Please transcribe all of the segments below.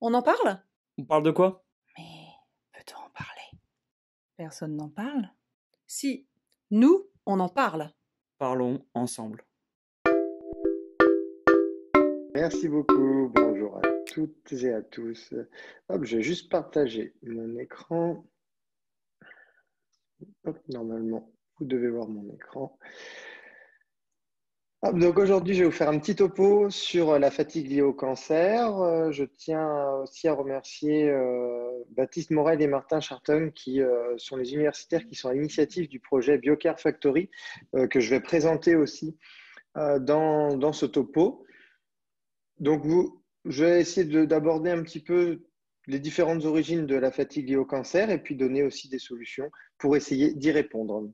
On en parle? On parle de quoi? Mais peut-on en parler? Personne n'en parle? Si, nous, on en parle. Parlons ensemble. Merci beaucoup. Bonjour à toutes et à tous. Hop, je vais juste partager mon écran. Hop, normalement, vous devez voir mon écran. Hop, donc aujourd'hui, je vais vous faire un petit topo sur la fatigue liée au cancer. Je tiens aussi à remercier Baptiste Morel et Martin Charton, qui sont les universitaires qui sont à l'initiative du projet BioCare Factory, que je vais présenter aussi dans ce topo. Donc, je vais essayer d'aborder un petit peu les différentes origines de la fatigue liée au cancer et puis donner aussi des solutions pour essayer d'y répondre.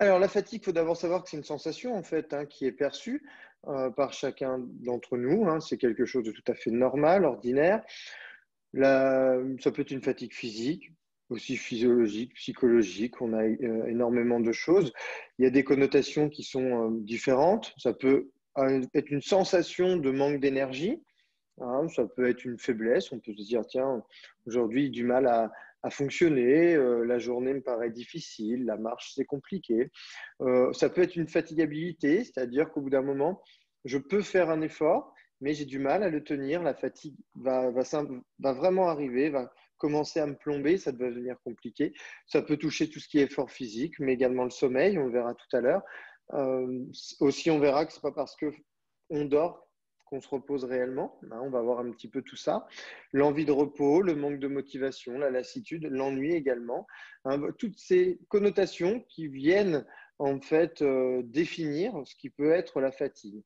Alors, la fatigue, il faut d'abord savoir que c'est une sensation en fait qui est perçue par chacun d'entre nous. C'est quelque chose de tout à fait normal, ordinaire. Ça peut être une fatigue physique, aussi physiologique, psychologique. On a énormément de choses. Il y a des connotations qui sont différentes. Ça peut être une sensation de manque d'énergie. Ça peut être une faiblesse. On peut se dire, tiens, aujourd'hui, du mal à fonctionner. La journée me paraît difficile. La marche, c'est compliqué. Ça peut être une fatigabilité, c'est-à-dire qu'au bout d'un moment, je peux faire un effort, mais j'ai du mal à le tenir. La fatigue va vraiment arriver, va commencer à me plomber. Ça va devenir compliqué. Ça peut toucher tout ce qui est effort physique, mais également le sommeil. On le verra tout à l'heure. Aussi, on verra que ce n'est pas parce qu'on dort qu'on se repose réellement. On va voir un petit peu tout ça. L'envie de repos, le manque de motivation, la lassitude, l'ennui également. Toutes ces connotations qui viennent en fait définir ce qui peut être la fatigue.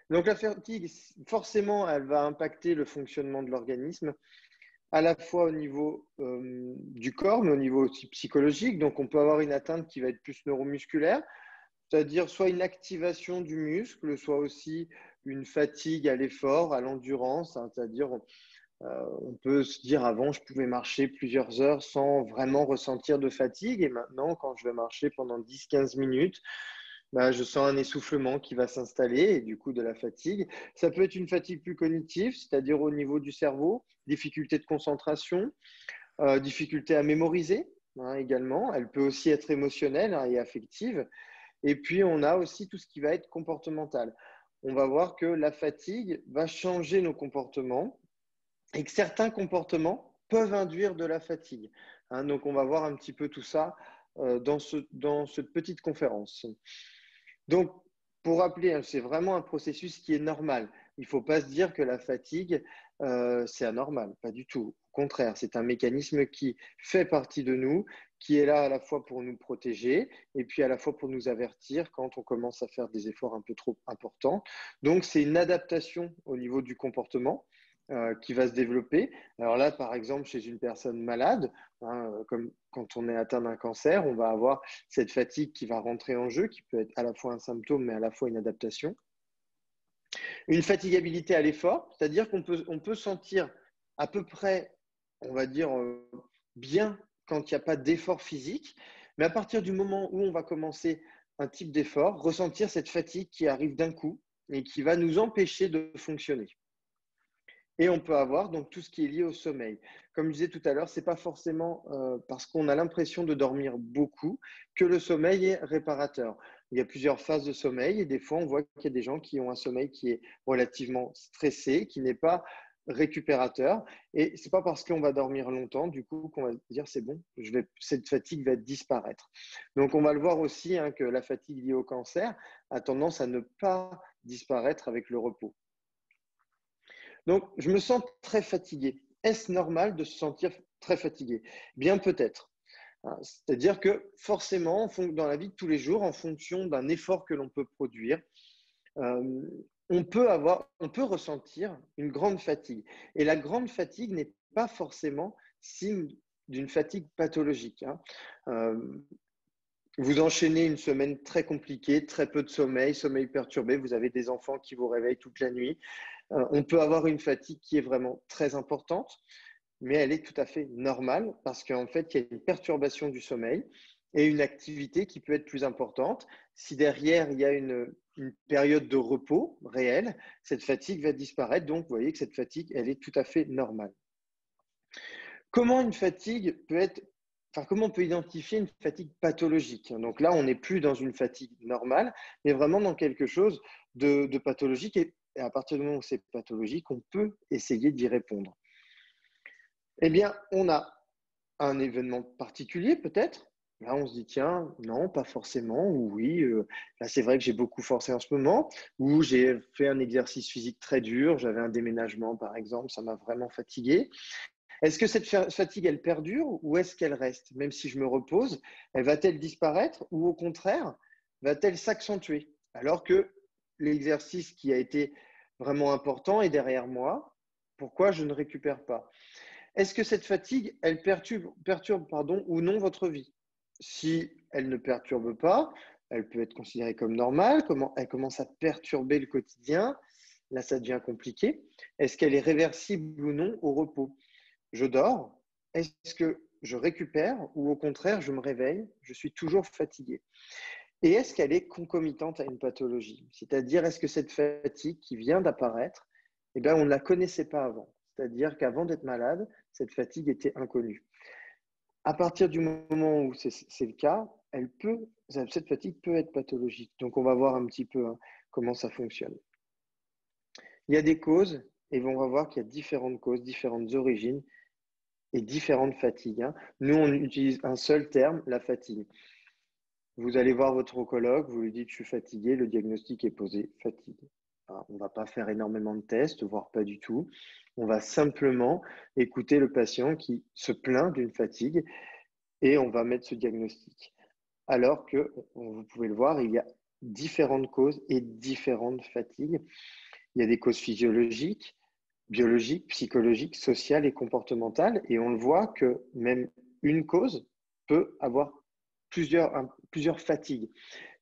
Donc la fatigue, forcément, elle va impacter le fonctionnement de l'organisme, à la fois au niveau du corps, mais au niveau aussi psychologique. Donc on peut avoir une atteinte qui va être plus neuromusculaire, c'est-à-dire soit une activation du muscle, soit aussi une fatigue à l'effort, à l'endurance, c'est-à-dire on peut se dire avant je pouvais marcher plusieurs heures sans vraiment ressentir de fatigue et maintenant quand je vais marcher pendant 10-15 minutes, je sens un essoufflement qui va s'installer et du coup de la fatigue. Ça peut être une fatigue plus cognitive, c'est-à-dire au niveau du cerveau, difficulté de concentration, difficulté à mémoriser également. Elle peut aussi être émotionnelle et affective. Et puis, on a aussi tout ce qui va être comportemental. On va voir que la fatigue va changer nos comportements et que certains comportements peuvent induire de la fatigue. Donc, on va voir un petit peu tout ça dans cette petite conférence. Donc, pour rappeler, c'est vraiment un processus qui est normal. Il ne faut pas se dire que la fatigue, c'est anormal, pas du tout. Au contraire, c'est un mécanisme qui fait partie de nous, qui est là à la fois pour nous protéger et puis à la fois pour nous avertir quand on commence à faire des efforts un peu trop importants. Donc, c'est une adaptation au niveau du comportement qui va se développer. Alors là, par exemple, chez une personne malade, comme quand on est atteint d'un cancer, on va avoir cette fatigue qui va rentrer en jeu, qui peut être à la fois un symptôme, mais à la fois une adaptation. Une fatigabilité à l'effort, c'est-à-dire on peut sentir à peu près, on va dire, bien quand il n'y a pas d'effort physique, mais à partir du moment où on va commencer un type d'effort, ressentir cette fatigue qui arrive d'un coup et qui va nous empêcher de fonctionner. Et on peut avoir donc tout ce qui est lié au sommeil. Comme je disais tout à l'heure, ce n'est pas forcément parce qu'on a l'impression de dormir beaucoup que le sommeil est réparateur. Il y a plusieurs phases de sommeil et des fois, on voit qu'il y a des gens qui ont un sommeil qui est relativement stressé, qui n'est pas récupérateur. Et ce n'est pas parce qu'on va dormir longtemps, du coup, qu'on va dire c'est bon, cette fatigue va disparaître. Donc, on va le voir aussi que la fatigue liée au cancer a tendance à ne pas disparaître avec le repos. Donc, je me sens très fatigué. Est-ce normal de se sentir très fatigué? Bien peut-être. C'est-à-dire que forcément, dans la vie de tous les jours, en fonction d'un effort que l'on peut produire, on peut ressentir une grande fatigue. Et la grande fatigue n'est pas forcément signe d'une fatigue pathologique. Vous enchaînez une semaine très compliquée, très peu de sommeil, sommeil perturbé, vous avez des enfants qui vous réveillent toute la nuit. On peut avoir une fatigue qui est vraiment très importante, mais elle est tout à fait normale parce qu'en fait, il y a une perturbation du sommeil et une activité qui peut être plus importante. Si derrière, il y a une une période de repos réel, cette fatigue va disparaître. Donc, vous voyez que cette fatigue, elle est tout à fait normale. Comment une fatigue peut être, enfin, comment on peut identifier une fatigue pathologique? Donc là, on n'est plus dans une fatigue normale, mais vraiment dans quelque chose de pathologique. Et à partir du moment où c'est pathologique, on peut essayer d'y répondre. Eh bien, on a un événement particulier peut-être. Là, on se dit, tiens, non, pas forcément, ou oui, là, c'est vrai que j'ai beaucoup forcé en ce moment, ou j'ai fait un exercice physique très dur, j'avais un déménagement, par exemple, ça m'a vraiment fatigué. Est-ce que cette fatigue, elle perdure ou est-ce qu'elle reste? Même si je me repose, elle va-t-elle disparaître ou au contraire, va-t-elle s'accentuer? Alors que l'exercice qui a été vraiment important est derrière moi, pourquoi je ne récupère pas? Est-ce que cette fatigue, elle perturbe ou non votre vie? Si elle ne perturbe pas, elle peut être considérée comme normale. Comment elle commence à perturber le quotidien, là, ça devient compliqué. Est-ce qu'elle est réversible ou non au repos? Je dors. Est-ce que je récupère ou au contraire, je me réveille, je suis toujours fatigué? Et est-ce qu'elle est concomitante à une pathologie? C'est-à-dire, est-ce que cette fatigue qui vient d'apparaître, eh bien, on ne la connaissait pas avant? C'est-à-dire qu'avant d'être malade, cette fatigue était inconnue. À partir du moment où c'est le cas, cette fatigue peut être pathologique. Donc, on va voir un petit peu comment ça fonctionne. Il y a des causes, et on va voir qu'il y a différentes causes, différentes origines et différentes fatigues. Nous, on utilise un seul terme, la fatigue. Vous allez voir votre oncologue, vous lui dites je suis fatigué, le diagnostic est posé, fatigue. Alors, on ne va pas faire énormément de tests, voire pas du tout. On va simplement écouter le patient qui se plaint d'une fatigue et on va mettre ce diagnostic. Alors que, vous pouvez le voir, il y a différentes causes et différentes fatigues. Il y a des causes physiologiques, biologiques, psychologiques, sociales et comportementales. Et on le voit que même une cause peut avoir plusieurs fatigues.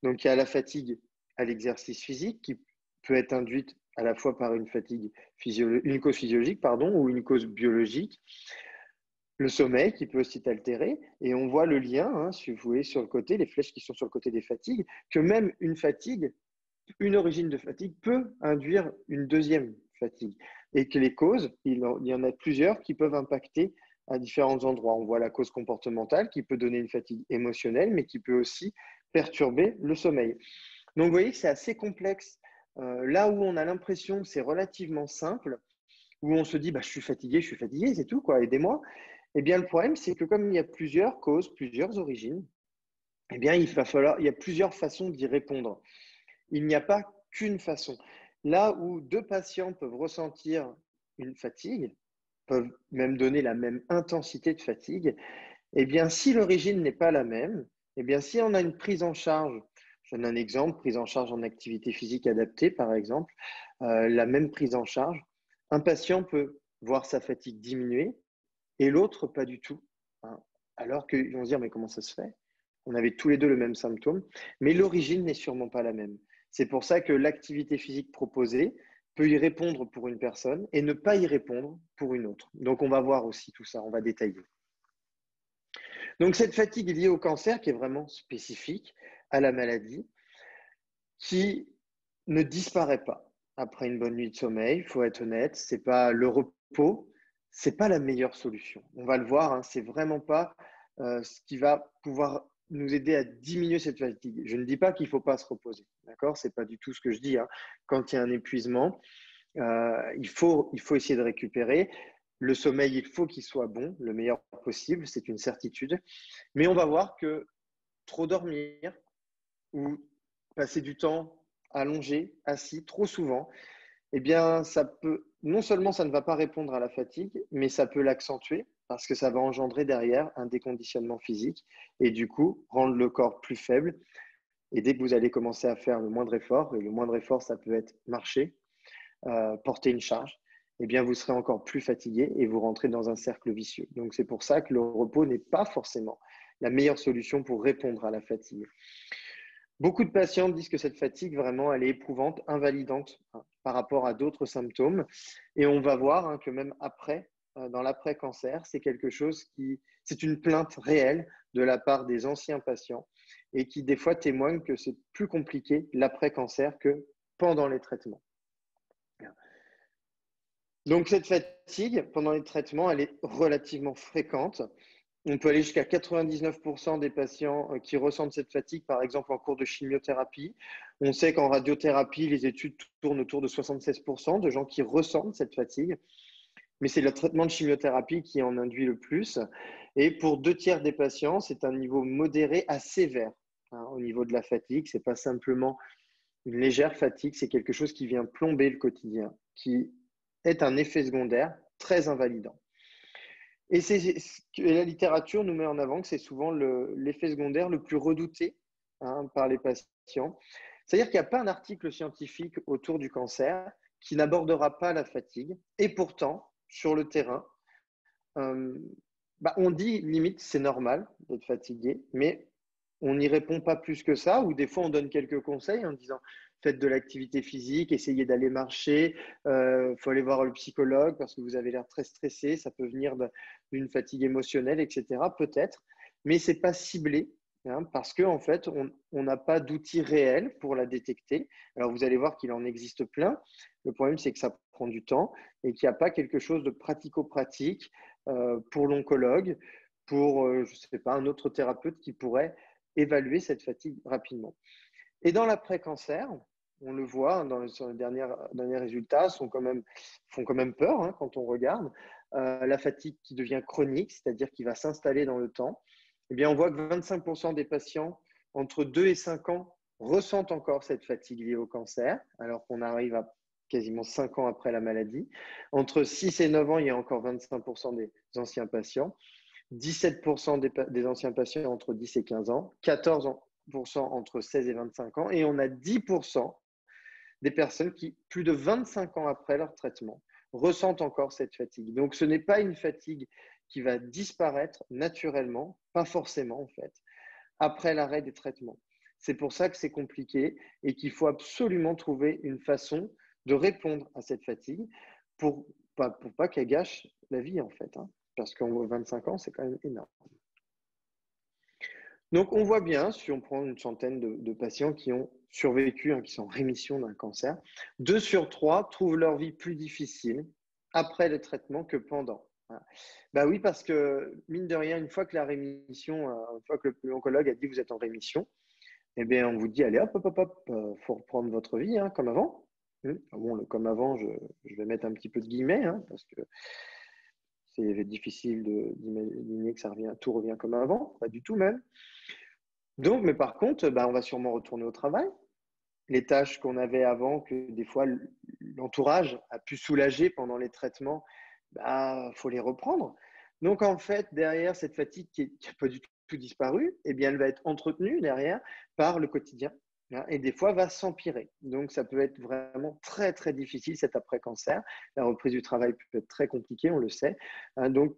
Donc, il y a la fatigue à l'exercice physique qui peut être induite à la fois par une cause physiologique, ou une cause biologique. Le sommeil qui peut aussi altérer. Et on voit le lien, si vous voyez sur le côté, les flèches qui sont sur le côté des fatigues, que même une origine de fatigue peut induire une deuxième fatigue. Et que les causes, il y en a plusieurs qui peuvent impacter à différents endroits. On voit la cause comportementale qui peut donner une fatigue émotionnelle, mais qui peut aussi perturber le sommeil. Donc, vous voyez que c'est assez complexe. Là où on a l'impression que c'est relativement simple, où on se dit je suis fatigué, c'est tout, quoi, aidez-moi. Eh bien, le problème, c'est que comme il y a plusieurs causes, plusieurs origines, eh bien, il y a plusieurs façons d'y répondre. Il n'y a pas qu'une façon. Là où deux patients peuvent ressentir une fatigue, peuvent même donner la même intensité de fatigue, eh bien, si l'origine n'est pas la même, eh bien, si on a une prise en charge, je donne un exemple, prise en charge en activité physique adaptée, par exemple, la même prise en charge, un patient peut voir sa fatigue diminuer et l'autre pas du tout. Alors qu'ils vont se dire, mais comment ça se fait? On avait tous les deux le même symptôme, mais l'origine n'est sûrement pas la même. C'est pour ça que l'activité physique proposée peut y répondre pour une personne et ne pas y répondre pour une autre. Donc, on va voir aussi tout ça, on va détailler. Donc, cette fatigue liée au cancer qui est vraiment spécifique à la maladie, qui ne disparaît pas après une bonne nuit de sommeil, il faut être honnête, c'est pas le repos, c'est pas la meilleure solution. On va le voir, c'est vraiment pas ce qui va pouvoir nous aider à diminuer cette fatigue. Je ne dis pas qu'il ne faut pas se reposer, d'accord? C'est pas du tout ce que je dis. Quand il y a un épuisement, il faut essayer de récupérer. Le sommeil, il faut qu'il soit bon, le meilleur possible, c'est une certitude. Mais on va voir que trop dormir ou passer du temps allongé, assis, trop souvent, eh bien, non seulement ça ne va pas répondre à la fatigue, mais ça peut l'accentuer parce que ça va engendrer derrière un déconditionnement physique et du coup rendre le corps plus faible. Et dès que vous allez commencer à faire le moindre effort, et le moindre effort, ça peut être marcher, porter une charge, eh bien, vous serez encore plus fatigué et vous rentrez dans un cercle vicieux. Donc, c'est pour ça que le repos n'est pas forcément la meilleure solution pour répondre à la fatigue. Beaucoup de patients disent que cette fatigue, vraiment, elle est éprouvante, invalidante par rapport à d'autres symptômes. Et on va voir que même après, dans l'après-cancer, c'est une plainte réelle de la part des anciens patients et qui des fois témoignent que c'est plus compliqué l'après-cancer que pendant les traitements. Donc cette fatigue pendant les traitements, elle est relativement fréquente. On peut aller jusqu'à 99% des patients qui ressentent cette fatigue, par exemple en cours de chimiothérapie. On sait qu'en radiothérapie, les études tournent autour de 76% de gens qui ressentent cette fatigue. Mais c'est le traitement de chimiothérapie qui en induit le plus. Et pour 2/3 des patients, c'est un niveau modéré à sévère au niveau de la fatigue. Ce n'est pas simplement une légère fatigue, c'est quelque chose qui vient plomber le quotidien, qui est un effet secondaire très invalidant. Et la littérature nous met en avant que c'est souvent l'effet secondaire le plus redouté par les patients. C'est-à-dire qu'il n'y a pas un article scientifique autour du cancer qui n'abordera pas la fatigue. Et pourtant, sur le terrain, on dit limite c'est normal d'être fatigué, mais on n'y répond pas plus que ça, ou des fois on donne quelques conseils en disant faites de l'activité physique, essayez d'aller marcher, faut aller voir le psychologue parce que vous avez l'air très stressé, ça peut venir d'une fatigue émotionnelle, etc. Peut-être, mais c'est pas ciblé parce qu'en fait, on n'a pas d'outils réels pour la détecter. Alors vous allez voir qu'il en existe plein. Le problème, c'est que ça prend du temps et qu'il n'y a pas quelque chose de pratico-pratique pour l'oncologue, pour, je ne sais pas, un autre thérapeute qui pourrait évaluer cette fatigue rapidement. Et dans l'après-cancer, on le voit sur les derniers résultats, font quand même peur quand on regarde. La fatigue qui devient chronique, c'est-à-dire qui va s'installer dans le temps. Eh bien, on voit que 25% des patients entre 2 et 5 ans ressentent encore cette fatigue liée au cancer, alors qu'on arrive à quasiment 5 ans après la maladie. Entre 6 et 9 ans, il y a encore 25% des anciens patients. 17% des anciens patients entre 10 et 15 ans, 14% entre 16 et 25 ans, et on a 10% des personnes qui, plus de 25 ans après leur traitement, ressentent encore cette fatigue. Donc, ce n'est pas une fatigue qui va disparaître naturellement, pas forcément en fait, après l'arrêt des traitements. C'est pour ça que c'est compliqué et qu'il faut absolument trouver une façon de répondre à cette fatigue pour pas qu'elle gâche la vie en fait. Parce qu'en 25 ans, c'est quand même énorme. Donc, on voit bien, si on prend une centaine de patients qui ont survécu, qui sont en rémission d'un cancer, 2 sur 3 trouvent leur vie plus difficile après le traitement que pendant. Oui, parce que, mine de rien, une fois que une fois que l'oncologue a dit que vous êtes en rémission, eh bien, on vous dit, allez, hop, faut reprendre votre vie comme avant. Bon, le comme avant, je vais mettre un petit peu de guillemets, parce que c'est difficile d'imaginer que tout revient comme avant, pas du tout même. Donc, mais par contre, on va sûrement retourner au travail. Les tâches qu'on avait avant, que des fois l'entourage a pu soulager pendant les traitements, faut les reprendre. Donc, en fait, derrière cette fatigue qui n'a pas du tout disparu, eh bien, elle va être entretenue derrière par le quotidien et des fois va s'empirer. Donc, ça peut être vraiment très, très difficile cet après-cancer. La reprise du travail peut être très compliquée, on le sait. Donc,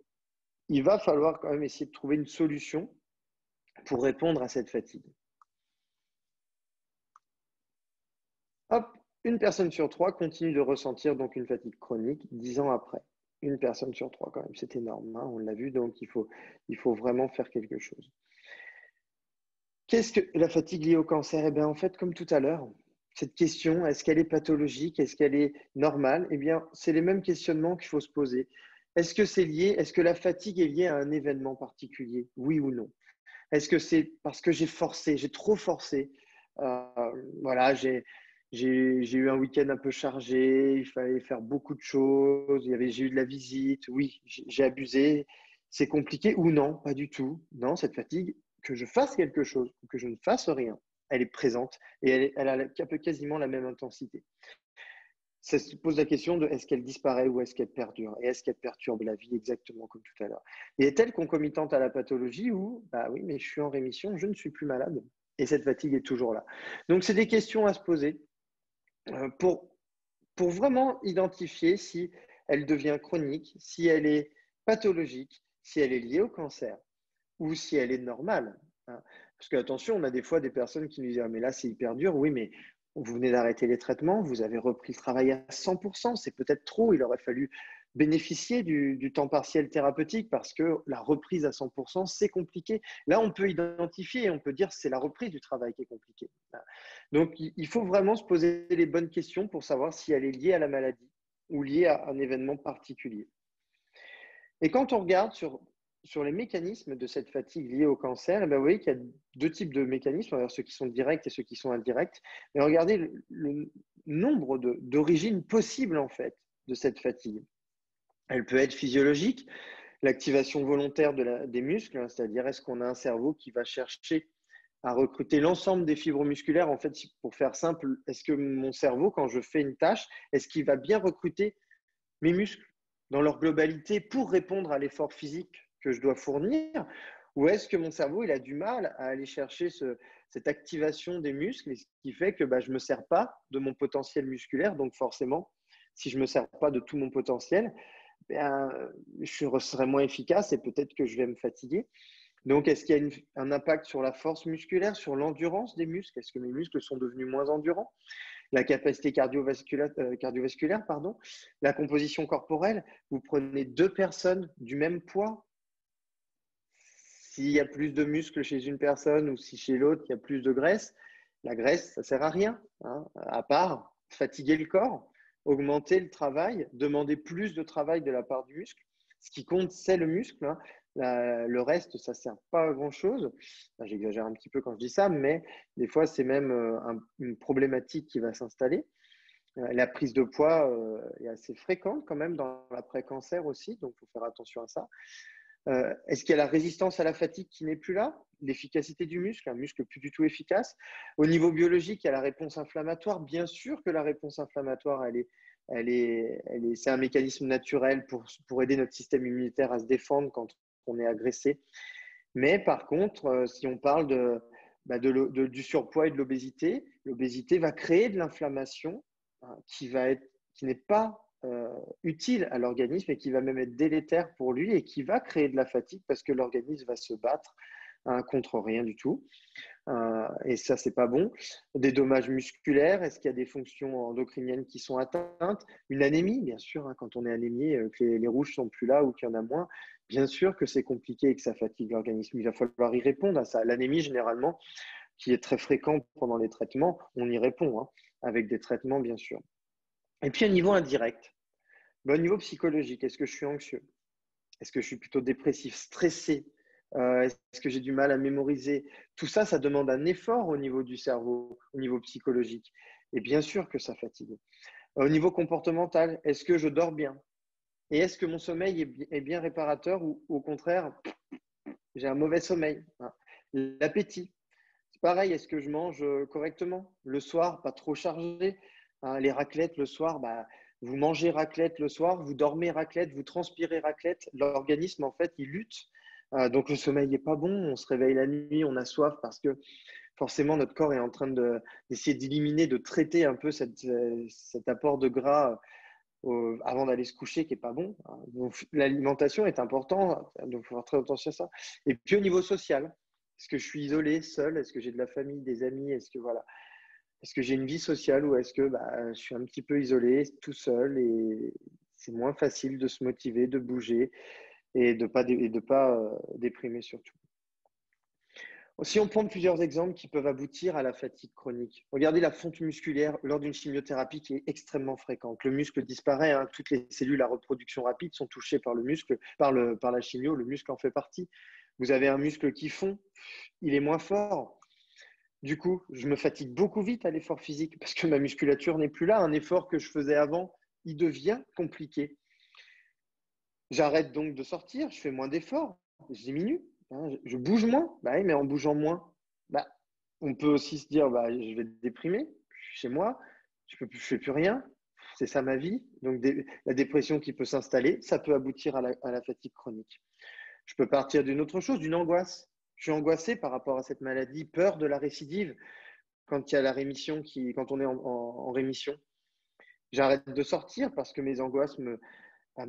il va falloir quand même essayer de trouver une solution pour répondre à cette fatigue. Hop, une personne sur 3 continue de ressentir donc une fatigue chronique 10 ans après. Une personne sur 3 quand même, c'est énorme, on l'a vu, donc il faut vraiment faire quelque chose. Qu'est-ce que la fatigue liée au cancer? Eh bien, en fait, comme tout à l'heure, cette question, est-ce qu'elle est pathologique? Est-ce qu'elle est normale? Eh bien, c'est les mêmes questionnements qu'il faut se poser. Est-ce que la fatigue est liée à un événement particulier? Oui ou non? Est-ce que c'est parce que j'ai trop forcé? Voilà, j'ai eu un week-end un peu chargé, il fallait faire beaucoup de choses, j'ai eu de la visite, oui, j'ai abusé, c'est compliqué ou non, pas du tout. Non, cette fatigue, que je fasse quelque chose ou que je ne fasse rien, elle est présente et elle a quasiment la même intensité. Ça se pose la question de est-ce qu'elle disparaît ou est-ce qu'elle perdure? Et est-ce qu'elle perturbe la vie exactement comme tout à l'heure? Et est-elle concomitante à la pathologie ou, oui, mais je suis en rémission, je ne suis plus malade et cette fatigue est toujours là. Donc, c'est des questions à se poser pour vraiment identifier si elle devient chronique, si elle est pathologique, si elle est liée au cancer ou si elle est normale. Parce que, attention, on a des fois des personnes qui nous disent ah, mais là, c'est hyper dur. Oui, mais vous venez d'arrêter les traitements, vous avez repris le travail à 100%, c'est peut-être trop, il aurait fallu bénéficier du temps partiel thérapeutique parce que la reprise à 100%, c'est compliqué. Là, on peut identifier et on peut dire que c'est la reprise du travail qui est compliquée. Donc, il faut vraiment se poser les bonnes questions pour savoir si elle est liée à la maladie ou liée à un événement particulier. Et quand on regarde sur les mécanismes de cette fatigue liée au cancer, eh bien, vous voyez qu'il y a deux types de mécanismes, ceux qui sont directs et ceux qui sont indirects. Mais regardez le nombre d'origines possibles en fait de cette fatigue. Elle peut être physiologique, l'activation volontaire des muscles, c'est-à-dire est-ce qu'on a un cerveau qui va chercher à recruter l'ensemble des fibres musculaires. En fait, pour faire simple, est-ce que mon cerveau, quand je fais une tâche, est-ce qu'il va bien recruter mes muscles dans leur globalité pour répondre à l'effort physique que je dois fournir? Ou est-ce que mon cerveau il a du mal à aller chercher cette activation des muscles, et ce qui fait que je ne me sers pas de mon potentiel musculaire. Donc forcément, si je ne me sers pas de tout mon potentiel, je serai moins efficace et peut-être que je vais me fatiguer. Donc, est-ce qu'il y a un impact sur la force musculaire, sur l'endurance des muscles? Est-ce que mes muscles sont devenus moins endurants? La capacité cardiovasculaire, la composition corporelle. Vous prenez deux personnes du même poids. S'il y a plus de muscles chez une personne ou si chez l'autre, il y a plus de graisse, la graisse, ça ne sert à rien, à part fatiguer le corps, augmenter le travail, demander plus de travail de la part du muscle. Ce qui compte, c'est le muscle. Le reste, ça ne sert pas à grand-chose. J'exagère un petit peu quand je dis ça, mais des fois, c'est même une problématique qui va s'installer. La prise de poids est assez fréquente quand même dans l'après-cancer aussi, donc il faut faire attention à ça. Est-ce qu'il y a la résistance à la fatigue qui n'est plus là? L'efficacité du muscle, un muscle plus du tout efficace. Au niveau biologique, il y a la réponse inflammatoire. Bien sûr que la réponse inflammatoire, c'est un mécanisme naturel pour aider notre système immunitaire à se défendre quand on est agressé. Mais par contre, si on parle du surpoids et de l'obésité, l'obésité va créer de l'inflammation qui n'est pas utile à l'organisme et qui va même être délétère pour lui et qui va créer de la fatigue parce que l'organisme va se battre contre rien du tout. Et ça, c'est pas bon. Des dommages musculaires, est-ce qu'il y a des fonctions endocriniennes qui sont atteintes? Une anémie, bien sûr, quand on est anémié, que les rouges sont plus là ou qu'il y en a moins, bien sûr que c'est compliqué et que ça fatigue l'organisme. Il va falloir y répondre à ça. L'anémie, généralement, qui est très fréquente pendant les traitements, on y répond avec des traitements, bien sûr. Et puis, au niveau indirect, au niveau psychologique, est-ce que je suis anxieux? Est-ce que je suis plutôt dépressif, stressé? Est-ce que j'ai du mal à mémoriser? Tout ça, ça demande un effort au niveau du cerveau, au niveau psychologique. Et bien sûr que ça fatigue. Au niveau comportemental, est-ce que je dors bien? Et est-ce que mon sommeil est bien réparateur ou au contraire, j'ai un mauvais sommeil? L'appétit, c'est pareil, est-ce que je mange correctement? Le soir, pas trop chargé. Les raclettes le soir, vous mangez raclette le soir, vous dormez raclette, vous transpirez raclette. L'organisme, en fait, il lutte. Donc, le sommeil n'est pas bon. On se réveille la nuit, on a soif parce que forcément, notre corps est en train d'essayer d'éliminer, de traiter un peu cet apport de gras avant d'aller se coucher qui n'est pas bon. Donc, l'alimentation est importante, donc il faut faire très attention à ça. Et puis, au niveau social, est-ce que je suis isolé, seul? Est-ce que j'ai de la famille, des amis? Est-ce que j'ai une vie sociale ou est-ce que je suis un petit peu isolé, tout seul et c'est moins facile de se motiver, de bouger et de ne pas déprimer surtout. Si on prend plusieurs exemples qui peuvent aboutir à la fatigue chronique, regardez la fonte musculaire lors d'une chimiothérapie qui est extrêmement fréquente. Le muscle disparaît, toutes les cellules à reproduction rapide sont touchées par le muscle, par la chimio, le muscle en fait partie. Vous avez un muscle qui fond, il est moins fort. Du coup, je me fatigue beaucoup vite à l'effort physique parce que ma musculature n'est plus là. Un effort que je faisais avant, il devient compliqué. J'arrête donc de sortir, je fais moins d'efforts, je diminue, je bouge moins. Oui, mais en bougeant moins, on peut aussi se dire je vais déprimer, je suis chez moi, je ne fais plus rien, c'est ça ma vie. Donc la dépression qui peut s'installer, ça peut aboutir à la fatigue chronique. Je peux partir d'une autre chose, d'une angoisse. Je suis angoissé par rapport à cette maladie, peur de la récidive quand il y a la rémission, quand on est en rémission. J'arrête de sortir parce que mes angoisses me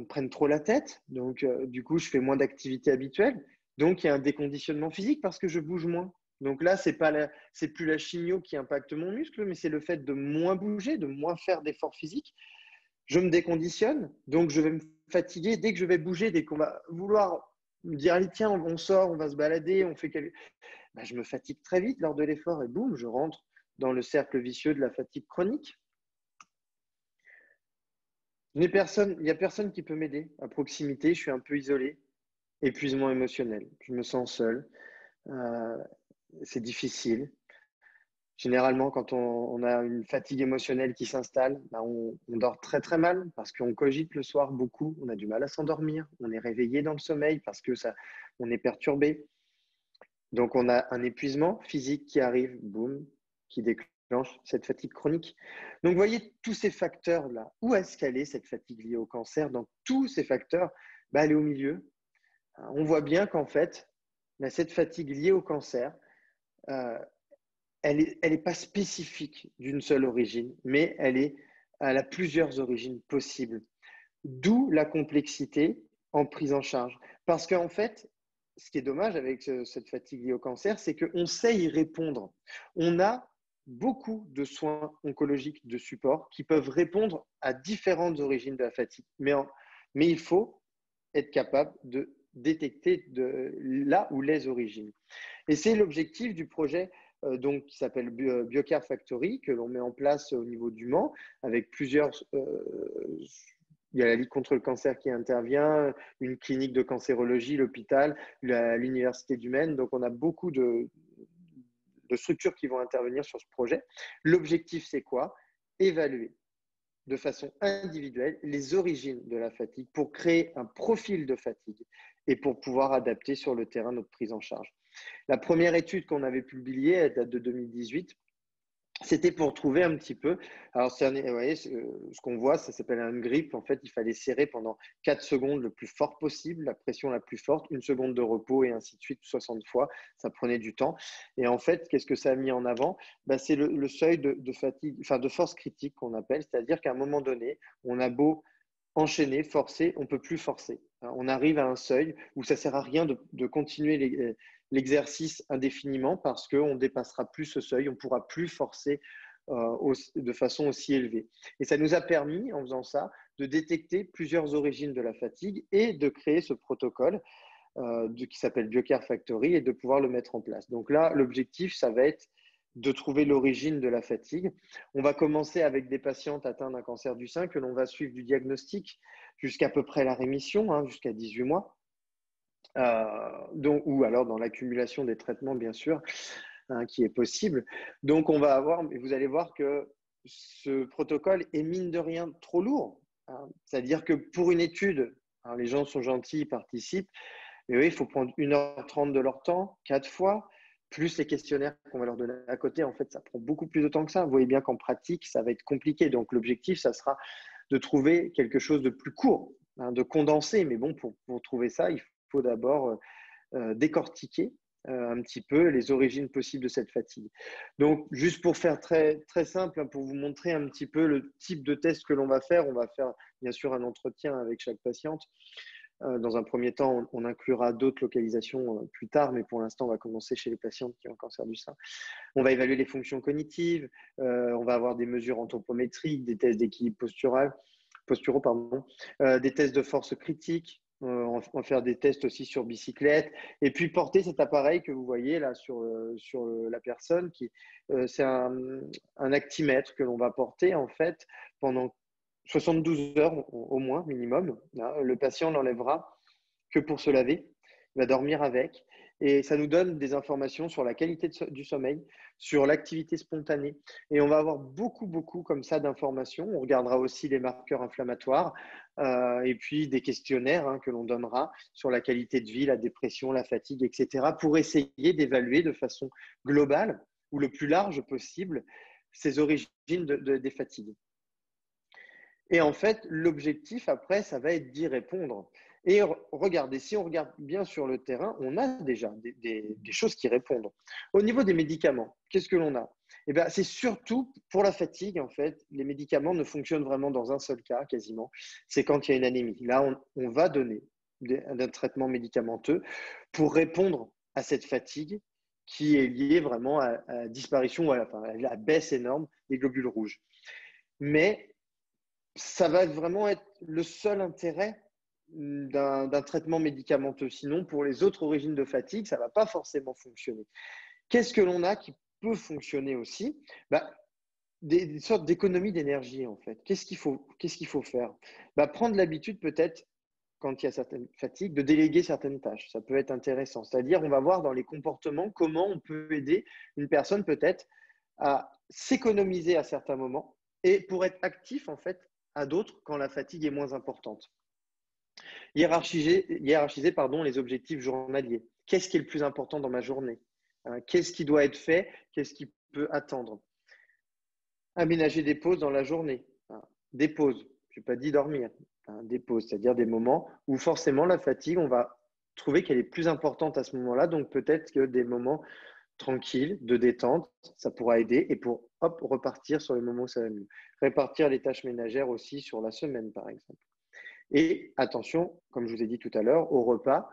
prennent trop la tête. Donc, du coup, je fais moins d'activités habituelles. Donc, il y a un déconditionnement physique parce que je bouge moins. Donc là, c'est plus la chimio qui impacte mon muscle, mais c'est le fait de moins bouger, de moins faire d'efforts physiques. Je me déconditionne, donc je vais me fatiguer. Dès que je vais bouger, dès qu'on va vouloir me dire, allez, tiens, on sort, on va se balader, on fait quelque... Ben, je me fatigue très vite lors de l'effort et boum, je rentre dans le cercle vicieux de la fatigue chronique. Il n'y a personne qui peut m'aider. À proximité, je suis un peu isolé. Épuisement émotionnel. Je me sens seul. C'est difficile. Généralement, quand on a une fatigue émotionnelle qui s'installe, ben on dort très très mal parce qu'on cogite le soir beaucoup. On a du mal à s'endormir. On est réveillé dans le sommeil parce que on est perturbé. Donc, on a un épuisement physique qui arrive, boum, qui déclenche cette fatigue chronique. Donc, vous voyez tous ces facteurs-là. Où est-ce qu'elle est, cette fatigue liée au cancer? Dans tous ces facteurs, ben, elle est au milieu. On voit bien qu'en fait, cette fatigue liée au cancer, elle est pas spécifique d'une seule origine, mais elle a plusieurs origines possibles. D'où la complexité en prise en charge. Parce qu'en fait, ce qui est dommage avec cette fatigue liée au cancer, c'est qu'on sait y répondre. On a beaucoup de soins oncologiques de support qui peuvent répondre à différentes origines de la fatigue. Mais il faut être capable de détecter là où les origines. Et c'est l'objectif du projet donc, qui s'appelle BioCare Factory, que l'on met en place au niveau du Mans, avec plusieurs... il y a la Ligue contre le cancer qui intervient, une clinique de cancérologie, l'hôpital, l'Université du Maine. Donc, on a beaucoup de structures qui vont intervenir sur ce projet. L'objectif, c'est quoi? Évaluer de façon individuelle les origines de la fatigue pour créer un profil de fatigue et pour pouvoir adapter sur le terrain notre prise en charge. La première étude qu'on avait publiée, elle date de 2018. C'était pour trouver un petit peu. Alors, vous voyez, ce qu'on voit, ça s'appelle un grip. En fait, il fallait serrer pendant 4 secondes le plus fort possible, la pression la plus forte, 1 seconde de repos et ainsi de suite, 60 fois. Ça prenait du temps. Et en fait, qu'est-ce que ça a mis en avant? C'est le seuil de fatigue, enfin de force critique qu'on appelle. C'est-à-dire qu'à un moment donné, on a beau enchaîner, forcer, on ne peut plus forcer. On arrive à un seuil où ça ne sert à rien de continuer l'exercice indéfiniment parce qu'on ne dépassera plus ce seuil, on ne pourra plus forcer de façon aussi élevée. Et ça nous a permis, en faisant ça, de détecter plusieurs origines de la fatigue et de créer ce protocole qui s'appelle BioCare Factory et de pouvoir le mettre en place. Donc là, l'objectif, ça va être de trouver l'origine de la fatigue. On va commencer avec des patientes atteintes d'un cancer du sein que l'on va suivre du diagnostic jusqu'à peu près la rémission, jusqu'à 18 mois. Ou alors dans l'accumulation des traitements, bien sûr, qui est possible. Donc, on va avoir, vous allez voir que ce protocole est mine de rien trop lourd. C'est-à-dire que pour une étude, les gens sont gentils, ils participent, mais oui, il faut prendre 1h30 de leur temps, 4 fois, plus les questionnaires qu'on va leur donner à côté. En fait, ça prend beaucoup plus de temps que ça. Vous voyez bien qu'en pratique, ça va être compliqué. Donc, l'objectif, ça sera de trouver quelque chose de plus court, de condensé. Mais bon, pour trouver ça, il faut d'abord décortiquer un petit peu les origines possibles de cette fatigue. Donc, juste pour faire très, très simple, pour vous montrer un petit peu le type de test que l'on va faire, on va faire bien sûr un entretien avec chaque patiente. Dans un premier temps, on inclura d'autres localisations plus tard, mais pour l'instant, on va commencer chez les patientes qui ont un cancer du sein. On va évaluer les fonctions cognitives, on va avoir des mesures anthropométriques, des tests d'équilibre posturaux, des tests de force critique. On va faire des tests aussi sur bicyclette et puis porter cet appareil que vous voyez là sur la personne c'est un actimètre que l'on va porter en fait pendant 72 heures au moins minimum. Le patient l'enlèvera que pour se laver, il va dormir avec et ça nous donne des informations sur la qualité du sommeil, sur l'activité spontanée et on va avoir beaucoup comme ça d'informations. On regardera aussi les marqueurs inflammatoires et puis des questionnaires que l'on donnera sur la qualité de vie, la dépression, la fatigue, etc. pour essayer d'évaluer de façon globale ou le plus large possible ces origines des fatigues. Et en fait, l'objectif après, ça va être d'y répondre. Et regardez, si on regarde bien sur le terrain, on a déjà des choses qui répondent. Au niveau des médicaments, qu'est-ce que l'on a? Eh bien, c'est surtout pour la fatigue, en fait, les médicaments ne fonctionnent vraiment dans un seul cas, quasiment. C'est quand il y a une anémie. Là, on va donner un traitement médicamenteux pour répondre à cette fatigue qui est lié vraiment à la disparition ou à la baisse énorme des globules rouges. Mais ça va vraiment être le seul intérêt d'un traitement médicamenteux. Sinon, pour les autres origines de fatigue, ça ne va pas forcément fonctionner. Qu'est-ce que l'on a qui peut fonctionner aussi? Des sortes d'économies d'énergie, en fait. Qu'est-ce qu'il faut faire? Prendre l'habitude peut-être, quand il y a certaines fatigues, de déléguer certaines tâches. Ça peut être intéressant. C'est-à-dire, on va voir dans les comportements comment on peut aider une personne peut-être à s'économiser à certains moments et pour être actif, en fait, à d'autres quand la fatigue est moins importante. Hiérarchiser les objectifs journaliers. Qu'est-ce qui est le plus important dans ma journée? Qu'est-ce qui doit être fait? Qu'est-ce qui peut attendre? Aménager des pauses dans la journée. Des pauses, je n'ai pas dit dormir. Des pauses, c'est-à-dire des moments où forcément la fatigue, on va trouver qu'elle est plus importante à ce moment-là. Donc peut-être que des moments tranquilles, de détente, ça pourra aider. Et pour repartir sur les moments où ça va mieux. Répartir les tâches ménagères aussi sur la semaine, par exemple. Et attention, comme je vous ai dit tout à l'heure, aux repas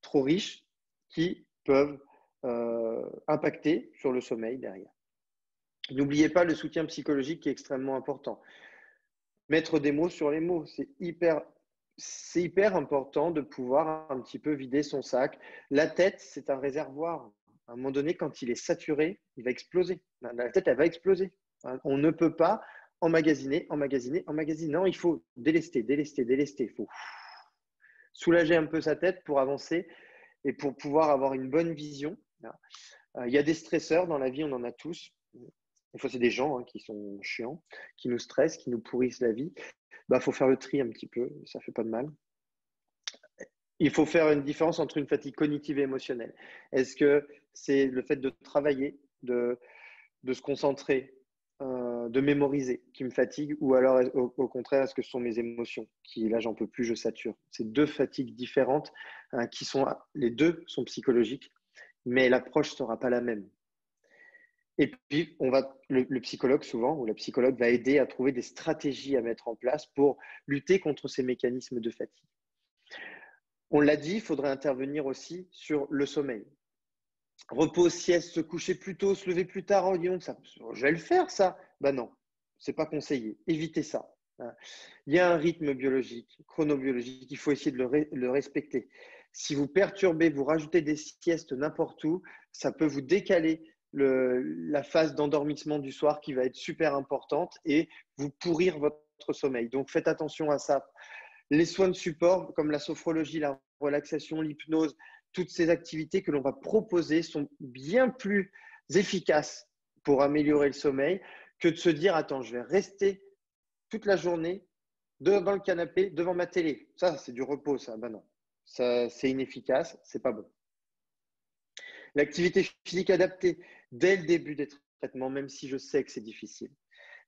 trop riches qui peuvent impacter sur le sommeil derrière. N'oubliez pas le soutien psychologique qui est extrêmement important. Mettre des mots sur les mots, c'est hyper important de pouvoir un petit peu vider son sac. La tête, c'est un réservoir. À un moment donné, quand il est saturé, il va exploser. La tête, elle va exploser. On ne peut pas emmagasiner. Non, il faut délester. Il faut soulager un peu sa tête pour avancer et pour pouvoir avoir une bonne vision. Il y a des stresseurs dans la vie, on en a tous. Des fois, c'est des gens qui sont chiants, qui nous stressent, qui nous pourrissent la vie. Faut faire le tri un petit peu, ça ne fait pas de mal. Il faut faire une différence entre une fatigue cognitive et émotionnelle. Est-ce que c'est le fait de travailler, de se concentrer, de mémoriser qui me fatigue, ou alors au contraire, est-ce que ce sont mes émotions qui, là, j'en peux plus, je sature? C'est deux fatigues différentes les deux sont psychologiques, mais l'approche ne sera pas la même. Et puis, le psychologue souvent, ou la psychologue va aider à trouver des stratégies à mettre en place pour lutter contre ces mécanismes de fatigue. On l'a dit, il faudrait intervenir aussi sur le sommeil. Repos, sieste, se coucher plus tôt, se lever plus tard, je vais le faire ça. Non, ce n'est pas conseillé. Évitez ça. Il y a un rythme biologique, chronobiologique, il faut essayer de le respecter. Si vous perturbez, vous rajoutez des siestes n'importe où, ça peut vous décaler la phase d'endormissement du soir qui va être super importante et vous pourrir votre sommeil. Donc, faites attention à ça. Les soins de support, comme la sophrologie, la relaxation, l'hypnose, toutes ces activités que l'on va proposer sont bien plus efficaces pour améliorer le sommeil que de se dire « Attends, je vais rester toute la journée devant le canapé, devant ma télé. » Ça, c'est du repos, ça. Non, ça, c'est inefficace, c'est pas bon. L'activité physique adaptée dès le début des traitements, même si je sais que c'est difficile.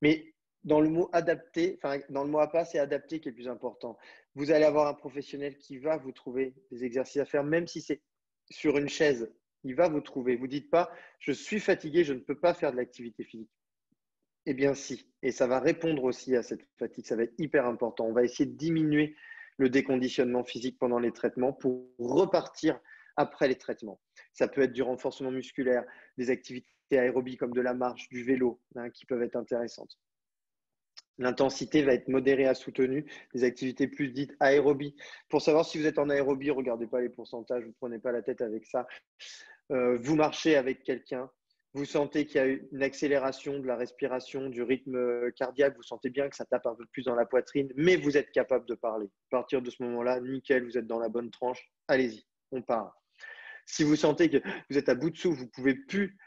Mais dans le mot adapté, dans le mot APA, c'est adapté qui est le plus important. Vous allez avoir un professionnel qui va vous trouver des exercices à faire, même si c'est sur une chaise. Il va vous trouver. Vous ne dites pas « je suis fatigué, je ne peux pas faire de l'activité physique ». Eh bien si, et ça va répondre aussi à cette fatigue, ça va être hyper important. On va essayer de diminuer le déconditionnement physique pendant les traitements pour repartir après les traitements. Ça peut être du renforcement musculaire, des activités aérobies comme de la marche, du vélo, qui peuvent être intéressantes. L'intensité va être modérée à soutenue, des activités plus dites aérobies. Pour savoir si vous êtes en aérobie, ne regardez pas les pourcentages, vous ne prenez pas la tête avec ça. Vous marchez avec quelqu'un, vous sentez qu'il y a une accélération de la respiration, du rythme cardiaque, vous sentez bien que ça tape un peu plus dans la poitrine, mais vous êtes capable de parler. À partir de ce moment-là, nickel, vous êtes dans la bonne tranche, allez-y, on part. Si vous sentez que vous êtes à bout de souffle, vous ne pouvez plus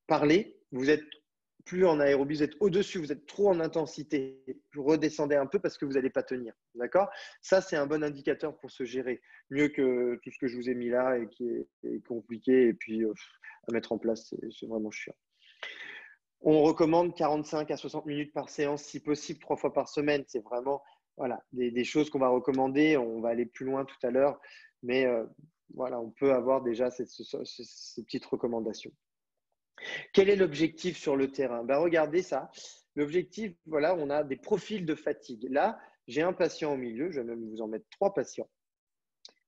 parler, vous êtes plus en aérobie, vous êtes au-dessus, vous êtes trop en intensité, vous redescendez un peu parce que vous n'allez pas tenir. D'accord? Ça, c'est un bon indicateur pour se gérer. Mieux que tout ce que je vous ai mis là et qui est compliqué et puis à mettre en place, c'est vraiment chiant. On recommande 45 à 60 minutes par séance, si possible, 3 fois par semaine. C'est vraiment des choses qu'on va recommander. On va aller plus loin tout à l'heure, mais on peut avoir déjà ces petites recommandations. Quel est l'objectif sur le terrain? Regardez ça. L'objectif, on a des profils de fatigue. Là, j'ai un patient au milieu, je vais même vous en mettre 3 patients.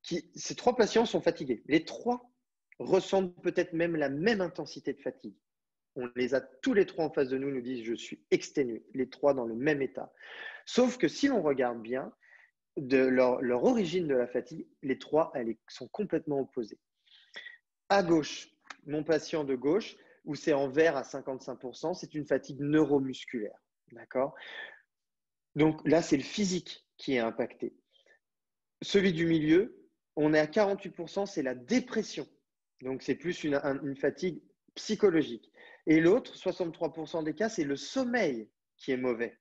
Ces 3 patients sont fatigués. Les 3 ressentent peut-être même la même intensité de fatigue. On les a tous les trois en face de nous, nous disent je suis exténué, les trois dans le même état. Sauf que si l'on regarde bien, de leur origine de la fatigue, les trois, elles sont complètement opposées. À gauche, mon patient de gauche, où c'est en vert à 55%, c'est une fatigue neuromusculaire. D'accord? Donc là, c'est le physique qui est impacté. Celui du milieu, on est à 48%, c'est la dépression. Donc c'est plus une fatigue psychologique. Et l'autre, 63% des cas, c'est le sommeil qui est mauvais.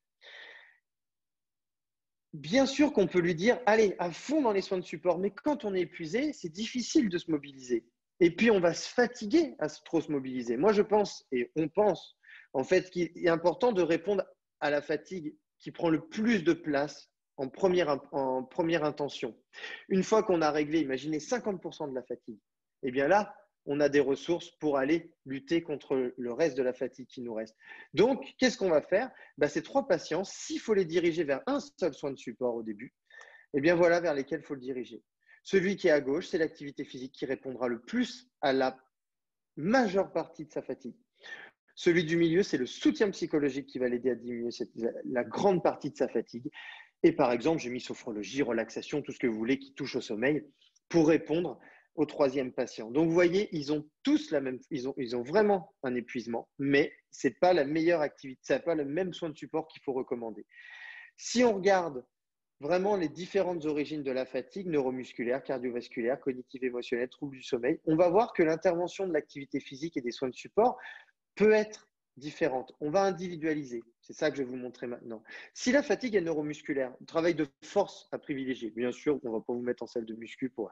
Bien sûr qu'on peut lui dire, allez, à fond dans les soins de support, mais quand on est épuisé, c'est difficile de se mobiliser. Et puis, on va se fatiguer à trop se mobiliser. Moi, je pense, et on pense, en fait, qu'il est important de répondre à la fatigue qui prend le plus de place en première intention. Une fois qu'on a réglé, imaginez 50% de la fatigue, eh bien là, on a des ressources pour aller lutter contre le reste de la fatigue qui nous reste. Donc, qu'est-ce qu'on va faire? Ces trois patients, s'il faut les diriger vers un seul soin de support au début, eh bien voilà vers lesquels il faut le diriger. Celui qui est à gauche, c'est l'activité physique qui répondra le plus à la majeure partie de sa fatigue. Celui du milieu, c'est le soutien psychologique qui va l'aider à diminuer la grande partie de sa fatigue. Et par exemple, j'ai mis sophrologie, relaxation, tout ce que vous voulez qui touche au sommeil pour répondre au troisième patient. Donc, vous voyez, ils ont tous ils ont vraiment un épuisement, mais ce n'est pas la meilleure activité, ce n'est pas le même soin de support qu'il faut recommander. Si on regarde vraiment les différentes origines de la fatigue neuromusculaire, cardiovasculaire, cognitive, émotionnelle, troubles du sommeil, on va voir que l'intervention de l'activité physique et des soins de support peut être différente. On va individualiser. C'est ça que je vais vous montrer maintenant. Si la fatigue est neuromusculaire, travail de force à privilégier. Bien sûr, on ne va pas vous mettre en salle de muscu pour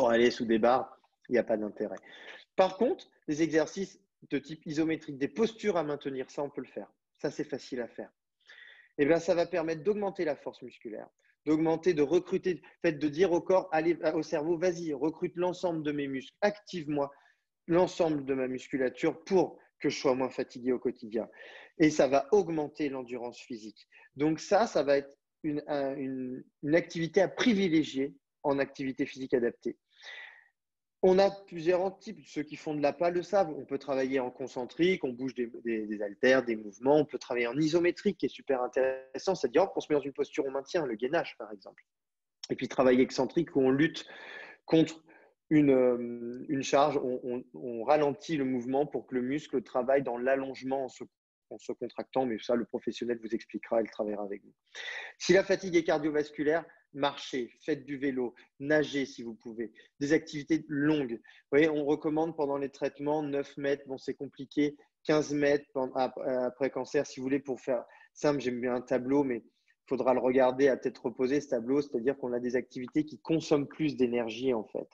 aller sous des barres. Il n'y a pas d'intérêt. Par contre, des exercices de type isométrique, des postures à maintenir, ça, on peut le faire. Ça, c'est facile à faire. Et bien, ça va permettre d'augmenter la force musculaire, de recruter, de dire au corps, allez, au cerveau, vas-y, recrute l'ensemble de mes muscles, active-moi l'ensemble de ma musculature pour que je sois moins fatigué au quotidien. Et ça va augmenter l'endurance physique. Donc ça va être une activité à privilégier en activité physique adaptée. On a plusieurs types. Ceux qui font de l'APA le savent. On peut travailler en concentrique, on bouge des haltères, des mouvements. On peut travailler en isométrique, qui est super intéressant. C'est-à-dire qu'on se met dans une posture, on maintient le gainage, par exemple. Et puis travailler excentrique, où on lutte contre une charge, on ralentit le mouvement pour que le muscle travaille dans l'allongement en se contractant. Mais ça, le professionnel vous expliquera, il travaillera avec vous. Si la fatigue est cardiovasculaire, marchez, faites du vélo, nagez si vous pouvez, des activités longues. Vous voyez, on recommande pendant les traitements 9 mètres, bon c'est compliqué, 15 mètres après cancer, si vous voulez, pour faire simple, j'aime bien un tableau, mais il faudra le regarder à tête reposée, ce tableau, c'est-à-dire qu'on a des activités qui consomment plus d'énergie en fait.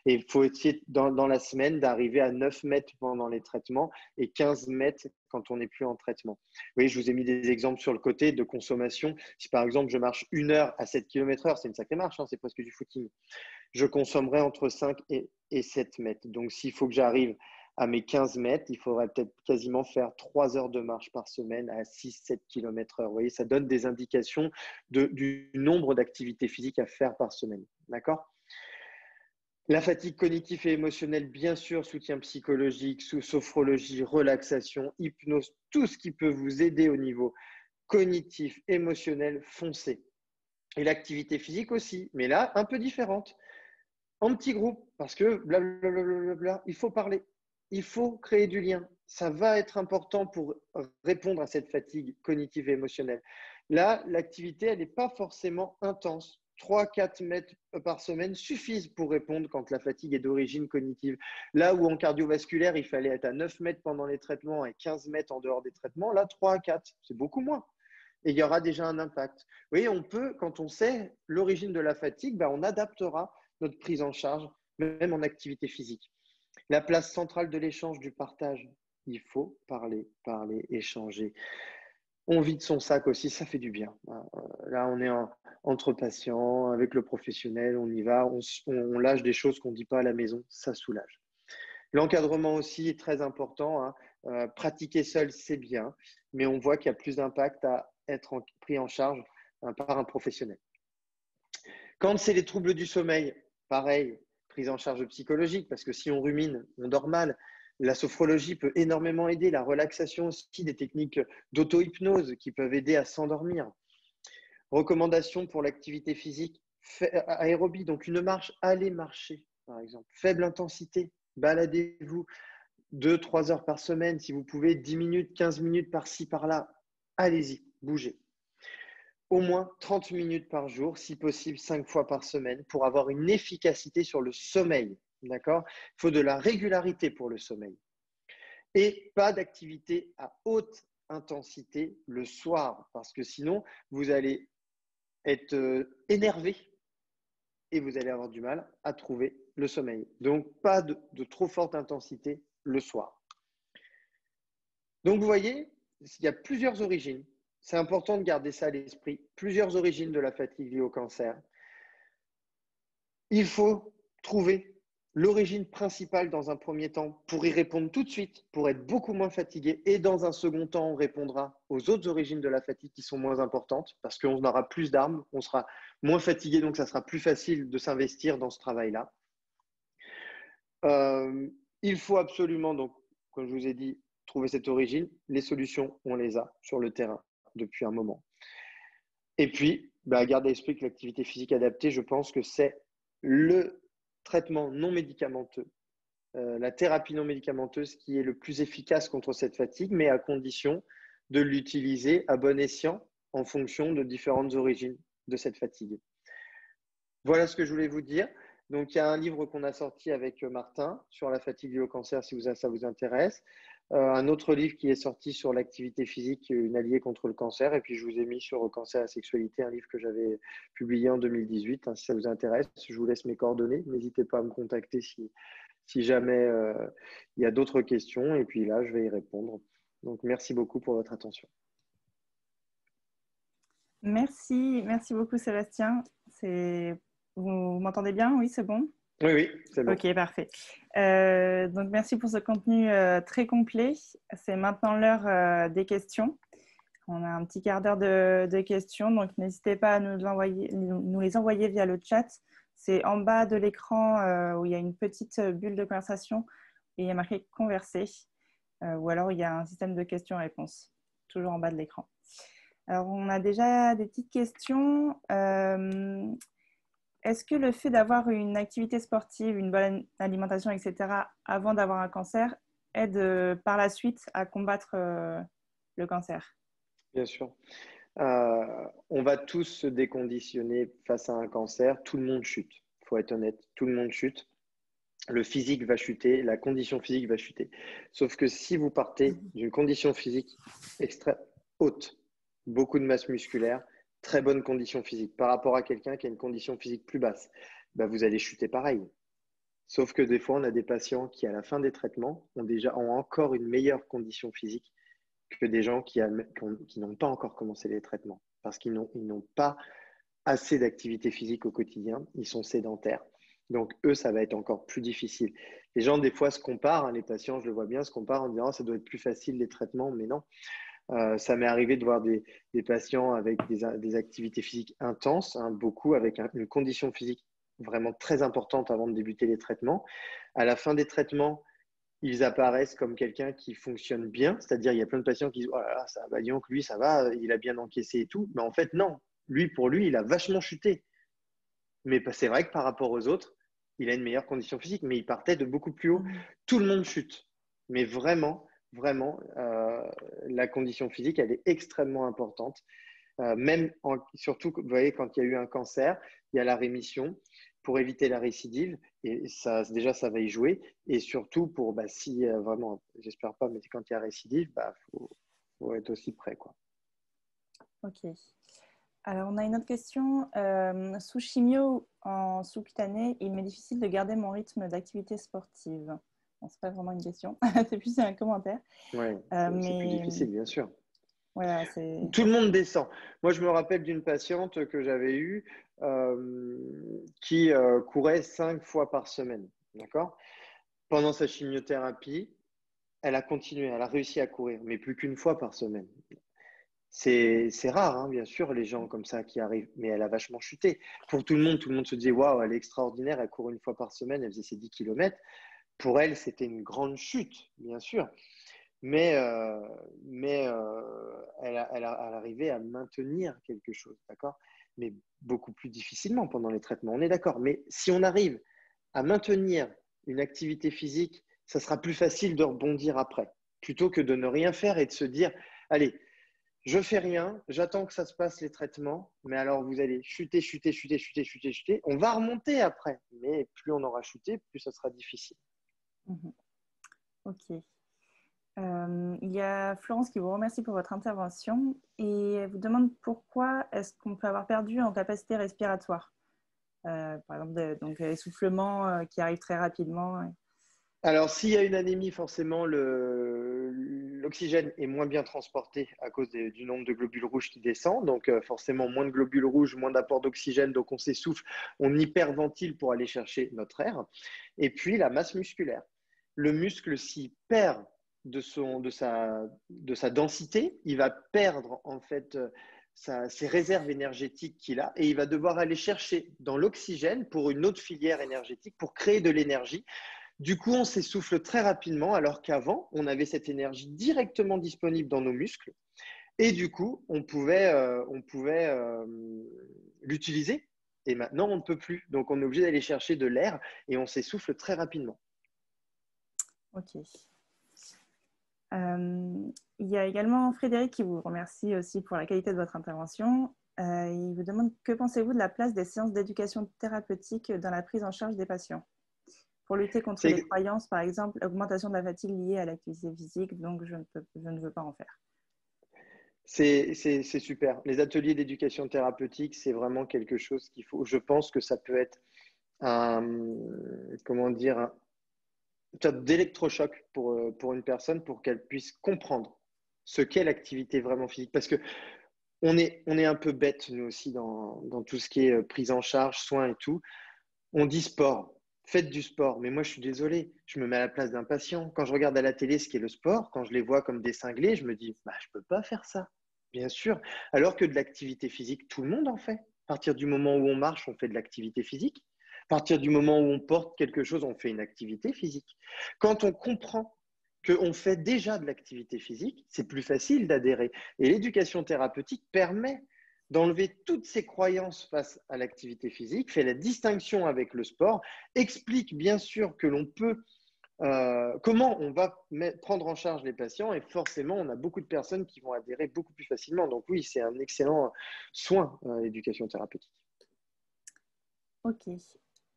Et il faut essayer dans la semaine d'arriver à 9 mètres pendant les traitements et 15 mètres quand on n'est plus en traitement. Vous voyez, je vous ai mis des exemples sur le côté de consommation. Si par exemple je marche 1 heure à 7 km/h, c'est une sacrée marche, hein, c'est presque du footing. Je consommerai entre 5 et 7 mètres. Donc s'il faut que j'arrive à mes 15 mètres, il faudrait peut-être quasiment faire 3 heures de marche par semaine à 6-7 km/h. Vous voyez, ça donne des indications du nombre d'activités physiques à faire par semaine. D'accord ? La fatigue cognitive et émotionnelle, bien sûr, soutien psychologique, sophrologie, relaxation, hypnose, tout ce qui peut vous aider au niveau cognitif, émotionnel, foncez. Et l'activité physique aussi, mais là, un peu différente. En petit groupe, parce que blablabla, il faut parler. Il faut créer du lien. Ça va être important pour répondre à cette fatigue cognitive et émotionnelle. Là, l'activité, elle n'est pas forcément intense. 3-4 mètres par semaine suffisent pour répondre quand la fatigue est d'origine cognitive. Là où en cardiovasculaire, il fallait être à 9 mètres pendant les traitements et 15 mètres en dehors des traitements, là, 3 à 4, c'est beaucoup moins. Et il y aura déjà un impact. Vous voyez, on peut, quand on sait l'origine de la fatigue, on adaptera notre prise en charge, même en activité physique. La place centrale de l'échange, du partage. Il faut parler, échanger. On vide son sac aussi, ça fait du bien. Là, on est entre patients, avec le professionnel, on y va, on lâche des choses qu'on ne dit pas à la maison, ça soulage. L'encadrement aussi est très important. Pratiquer seul, c'est bien, mais on voit qu'il y a plus d'impact à être pris en charge par un professionnel. Quand c'est les troubles du sommeil, pareil. prise en charge psychologique, parce que si on rumine, on dort mal. La sophrologie peut énormément aider, la relaxation aussi, des techniques d'auto-hypnose qui peuvent aider à s'endormir. Recommandations pour l'activité physique, aérobie, donc une marche, allez marcher par exemple. Faible intensité, baladez-vous 2-3 heures par semaine, si vous pouvez, 10 minutes, 15 minutes par-ci, par-là. Allez-y, bougez. Au moins 30 minutes par jour, si possible 5 fois par semaine, pour avoir une efficacité sur le sommeil. D'accord? Il faut de la régularité pour le sommeil. Et pas d'activité à haute intensité le soir, parce que sinon, vous allez être énervé et vous allez avoir du mal à trouver le sommeil. Donc, pas de trop forte intensité le soir. Donc, vous voyez, il y a plusieurs origines. C'est important de garder ça à l'esprit. Plusieurs origines de la fatigue liée au cancer. Il faut trouver l'origine principale dans un premier temps pour y répondre tout de suite, pour être beaucoup moins fatigué. Et dans un second temps, on répondra aux autres origines de la fatigue qui sont moins importantes parce qu'on aura plus d'armes, on sera moins fatigué, donc ça sera plus facile de s'investir dans ce travail-là. Il faut absolument, donc, comme je vous ai dit, trouver cette origine. Les solutions, on les a sur le terrain depuis un moment. Et puis, gardez à l'esprit que l'activité physique adaptée, je pense que c'est le traitement non médicamenteux, la thérapie non médicamenteuse qui est le plus efficace contre cette fatigue, mais à condition de l'utiliser à bon escient en fonction de différentes origines de cette fatigue. Voilà ce que je voulais vous dire. Donc, il y a un livre qu'on a sorti avec Martin sur la fatigue liée au cancer, si ça vous intéresse. Un autre livre qui est sorti sur l'activité physique, une alliée contre le cancer. Et puis, je vous ai mis sur le cancer et la sexualité, un livre que j'avais publié en 2018. Si ça vous intéresse, je vous laisse mes coordonnées. N'hésitez pas à me contacter si jamais il y a d'autres questions. Et puis là, je vais y répondre. Donc, merci beaucoup pour votre attention. Merci beaucoup Sébastien. Vous m'entendez bien? Oui, c'est bon? Oui, c'est bon. Ok, parfait. Donc, merci pour ce contenu très complet. C'est maintenant l'heure des questions. On a un petit quart d'heure de questions, donc n'hésitez pas à nous les envoyer via le chat. C'est en bas de l'écran où il y a une petite bulle de conversation et il y a marqué converser. Ou alors il y a un système de questions-réponses, toujours en bas de l'écran. Alors, on a déjà des petites questions. Est-ce que le fait d'avoir une activité sportive, une bonne alimentation, etc., avant d'avoir un cancer, aide par la suite à combattre le cancer? Bien sûr. On va tous se déconditionner face à un cancer. Tout le monde chute. Il faut être honnête. Tout le monde chute. Le physique va chuter, la condition physique va chuter. Sauf que si vous partez d'une condition physique extrême haute, beaucoup de masse musculaire, très bonne condition physique, par rapport à quelqu'un qui a une condition physique plus basse, vous allez chuter pareil. Sauf que des fois, on a des patients qui, à la fin des traitements, ont encore une meilleure condition physique que des gens qui n'ont pas encore commencé les traitements, parce qu'ils n'ont pas assez d'activité physique au quotidien, ils sont sédentaires. Donc, eux, ça va être encore plus difficile. Les gens, des fois, se comparent, les patients, je le vois bien, se comparent en disant ça doit être plus facile les traitements, mais non. Ça m'est arrivé de voir des patients avec des activités physiques intenses, beaucoup, avec une condition physique vraiment très importante avant de débuter les traitements. À la fin des traitements, ils apparaissent comme quelqu'un qui fonctionne bien, c'est-à-dire il y a plein de patients qui disent « Oh là là, ça va, disons que lui, ça va, il a bien encaissé et tout », mais en fait, non. Pour lui, il a vachement chuté. Mais c'est vrai que par rapport aux autres, il a une meilleure condition physique, mais il partait de beaucoup plus haut. Tout le monde chute. Mais vraiment, la condition physique, elle est extrêmement importante. Surtout, vous voyez, quand il y a eu un cancer, il y a la rémission pour éviter la récidive. Et ça, déjà, ça va y jouer. Et surtout, si vraiment, j'espère pas, mais quand il y a récidive, faut être aussi prêt, quoi. Ok. Alors, on a une autre question. Sous chimio en sous-cutané, il m'est difficile de garder mon rythme d'activité sportive. Bon, ce n'est pas vraiment une question, c'est plus un commentaire. Oui, c'est plus difficile, bien sûr. Voilà, tout le monde descend. Moi, je me rappelle d'une patiente que j'avais eue qui courait 5 fois par semaine. D'accord? Pendant sa chimiothérapie, elle a continué, elle a réussi à courir, mais plus qu'une fois par semaine. C'est rare, hein, bien sûr, les gens comme ça qui arrivent, mais elle a vachement chuté. Pour tout le monde se disait, waouh, elle est extraordinaire, elle court une fois par semaine, elle faisait ses 10 kilomètres. Pour elle, c'était une grande chute, bien sûr, mais, euh, elle arrivait à maintenir quelque chose, d'accord? Mais beaucoup plus difficilement pendant les traitements, on est d'accord. Mais si on arrive à maintenir une activité physique, ça sera plus facile de rebondir après, plutôt que de ne rien faire et de se dire, allez, je fais rien, j'attends que ça se passe les traitements, mais alors vous allez chuter, chuter, chuter, chuter, chuter, chuter. On va remonter après, mais plus on aura chuté, plus ça sera difficile. Ok. Il y a Florence qui vous remercie pour votre intervention et elle vous demande pourquoi est-ce qu'on peut avoir perdu en capacité respiratoire. Par exemple, donc essoufflement qui arrive très rapidement. Alors, s'il y a une anémie, forcément, l'oxygène est moins bien transporté à cause du nombre de globules rouges qui descend. Donc, forcément, moins de globules rouges, moins d'apport d'oxygène. Donc, on s'essouffle, on hyperventile pour aller chercher notre air. Et puis, la masse musculaire. Le muscle, s'il perd de sa densité, il va perdre en fait ses réserves énergétiques qu'il a et il va devoir aller chercher dans l'oxygène pour une autre filière énergétique pour créer de l'énergie. Du coup, on s'essouffle très rapidement alors qu'avant, on avait cette énergie directement disponible dans nos muscles et du coup, on pouvait l'utiliser. Et maintenant, on ne peut plus. Donc, on est obligé d'aller chercher de l'air et on s'essouffle très rapidement. Ok. Il y a également Frédéric qui vous remercie aussi pour la qualité de votre intervention. Il vous demande que pensez-vous de la place des séances d'éducation thérapeutique dans la prise en charge des patients pour lutter contre les croyances, par exemple, augmentation de la fatigue liée à l'activité physique, donc je ne veux pas en faire. C'est super. Les ateliers d'éducation thérapeutique, c'est vraiment quelque chose qu'il faut. Je pense que ça peut être comment dire, une sorte d'électrochoc pour une personne pour qu'elle puisse comprendre ce qu'est l'activité vraiment physique. Parce que on est un peu bête, nous aussi, dans tout ce qui est prise en charge, soins et tout. On dit sport, faites du sport. Mais moi, je suis désolé, je me mets à la place d'un patient. Quand je regarde à la télé ce qu'est le sport, quand je les vois comme des cinglés, je me dis, bah, je ne peux pas faire ça, bien sûr. Alors que de l'activité physique, tout le monde en fait. À partir du moment où on marche, on fait de l'activité physique. À partir du moment où on porte quelque chose, on fait une activité physique. Quand on comprend qu'on fait déjà de l'activité physique, c'est plus facile d'adhérer. Et l'éducation thérapeutique permet d'enlever toutes ces croyances face à l'activité physique, fait la distinction avec le sport, explique bien sûr que l'on peut, comment on va prendre en charge les patients et forcément, on a beaucoup de personnes qui vont adhérer beaucoup plus facilement. Donc oui, c'est un excellent soin, l'éducation thérapeutique. Ok.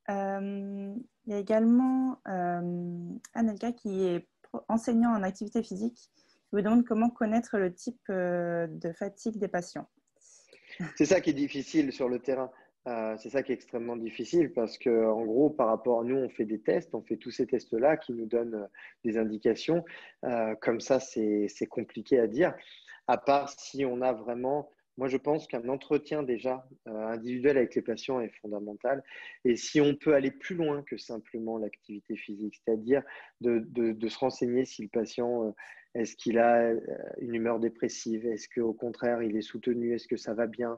Il y a également Anelka qui est enseignant en activité physique. Je vous demande comment connaître le type de fatigue des patients. C'est ça qui est difficile sur le terrain. C'est ça qui est extrêmement difficile parce que, en gros, par rapport à nous, on fait des tests, on fait tous ces tests-là qui nous donnent des indications. Comme ça, c'est compliqué à dire. À part si on a vraiment, moi, je pense qu'un entretien déjà individuel avec les patients est fondamental. Et si on peut aller plus loin que simplement l'activité physique, c'est-à-dire de se renseigner si le patient est-ce qu'il a une humeur dépressive? Est-ce qu'au contraire, il est soutenu? Est-ce que ça va bien?